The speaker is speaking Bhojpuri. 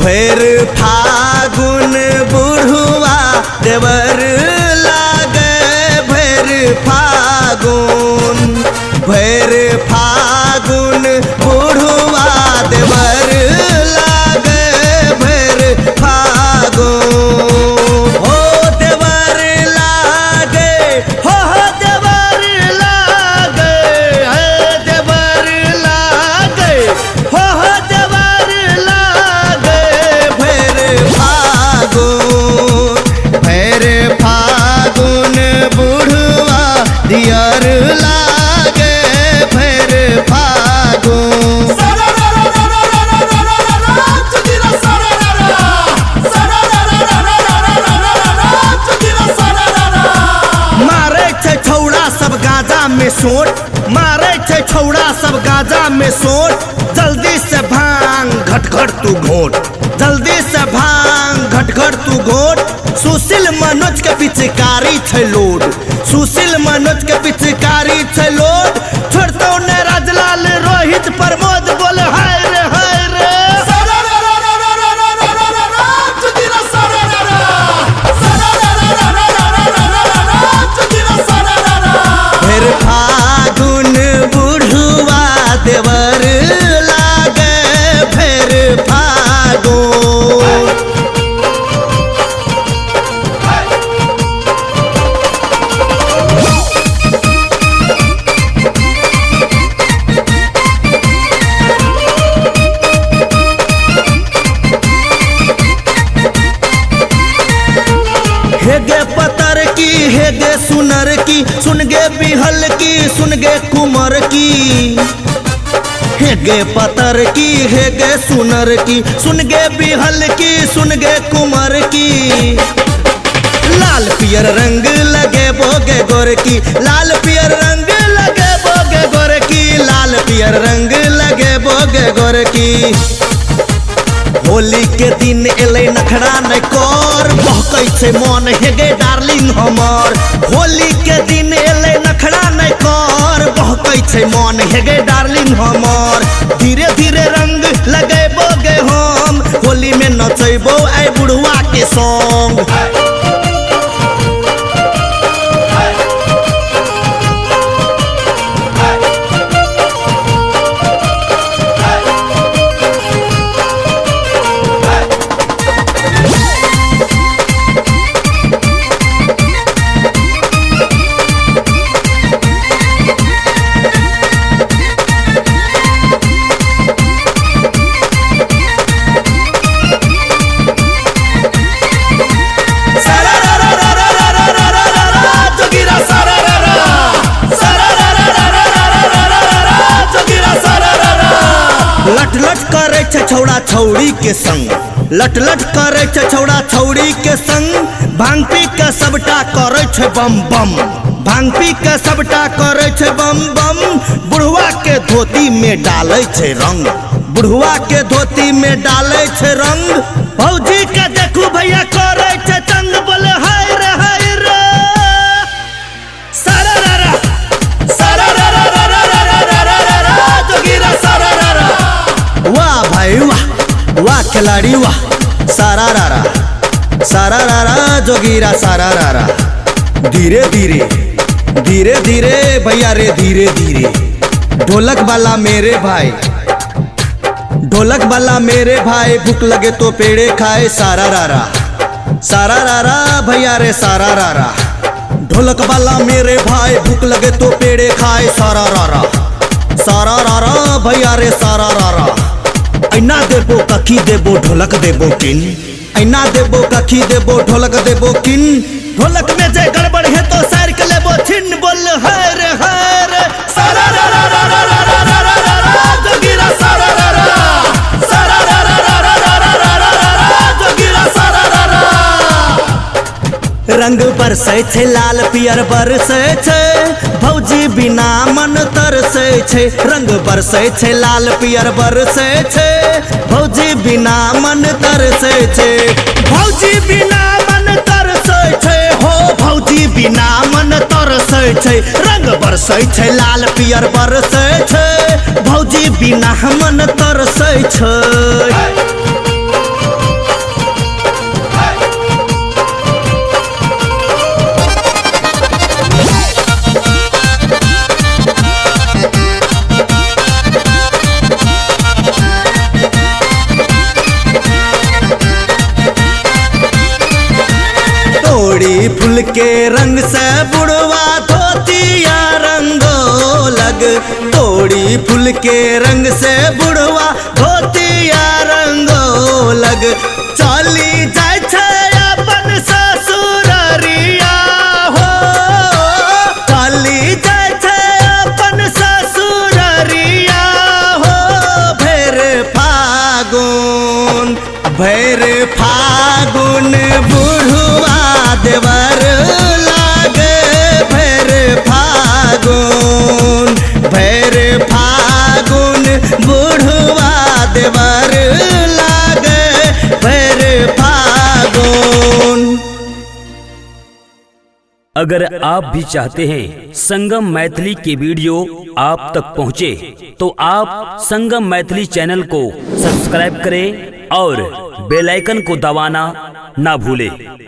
भैर फागुन बुढ़वा देवर लागे भैर फागुन बुढ़वा देवर लागे भैर फागुन हो देवर लागे हो देवर लागे देवर लागे हो देवर लागे भैर फागुन बुढ़वा दियर लागे भैर फागुन मारे छे छौड़ा सब गाजा में सोट मारे छे छौड़ा सब गाजा में सोट जल्दी से भांग घटघट तू घोट जल्दी से भांग घटघट तू घोट सुशील मनोज के पिचकारी छे लोड सुशील मनोज के पिचकारी छे लोड छोड़तो ने राजलाल रोहित प्रमोद बोले हाय रे भैर फागुन बुढ़वा देवर लागे भैर फागुन हेगे पतर की हेगे सुनर की सुन गे बिहल की सुन गे कुमर की हेगे पतर की हेगे सुनर की सुन गे बिहल की सुन गे कुमर की लाल पियर रंग लगे बोगे गोर की लाल पियर रंग लगे बोगे गोर की लाल पियर रंग लगे बोगे गोर की होली के दिन एले नखड़ा न कर बहकै छे मन हेगे डार्लिंग हमर होली के दिन एले नखड़ा न कर बहकै छे मन हेगे डार्लिंग हमर धीरे धीरे रंग लगेबोगे हम होली में नचैबो आई बुढ़वा के संग लट लट करे छे छौड़ा छौड़ी के संग लट लट करे छे छौड़ा छौड़ी के संग भांग पी के सबटा करे छे बम बम भांग पी के सबटा करे छे बम बम बुढ़वा के धोती में डाले छे रंग बुढ़वा के धोती में डाले छे रंग भौजी के देखू भैया करे छे तंग बोले हाय रे सारारा जोगिरा सारारा वाह भाई वाह वाह खिलाड़ी वाह सारारा जोगिरा सारारा धीरे धीरे धीरे धीरे भैया रे धीरे धीरे ढोलक वाला मेरे भाई भूख लगे तो पेड़े खाए सारारा भैया रे सारारा ढोलक वाला मेरे भाई भूख लगे तो पेड़े खाए सारारा भैया रे सारारा ऐना देबो कखी देबो ढोलक देबो किन ऐना देबो कखी देबो ढोलक देबो किन ढोलक में जे गड़बड़ है तो सैर के लेबो छिन बोल हर सारारा जोगिरा सारारा रंग बरसे छे लाल पियर बरसे छे भौजी बिना मन तरसे छे रंग बरसे छे लाल पियर बरसे छे भौजी बिना मन तरसे छे भौजी बिना मन तरसे छे हो भौजी बिना मन तरसे छे रंग बरसे छे लाल पियर बरसे छे भौजी बिना मन तरसे छे के रंग से बुढ़वा धोतिया रंगो लग, तोड़ी फूल के रंग से बुढ़वा धोतिया रंगो लग। चली जाय छे अपन ससुररिया हो, चली जाय छे अपन ससुररिया हो। भैर फागुन बुढ़वा देवर लागे। भैर फागुन बुढ़वा देवर लागे। भैर फागुन। अगर आप भी चाहते हैं संगम मैथिली के वीडियो आप तक पहुंचे, तो आप संगम मैथिली चैनल को सब्सक्राइब करें और बेल आइकन को दबाना ना भूलें।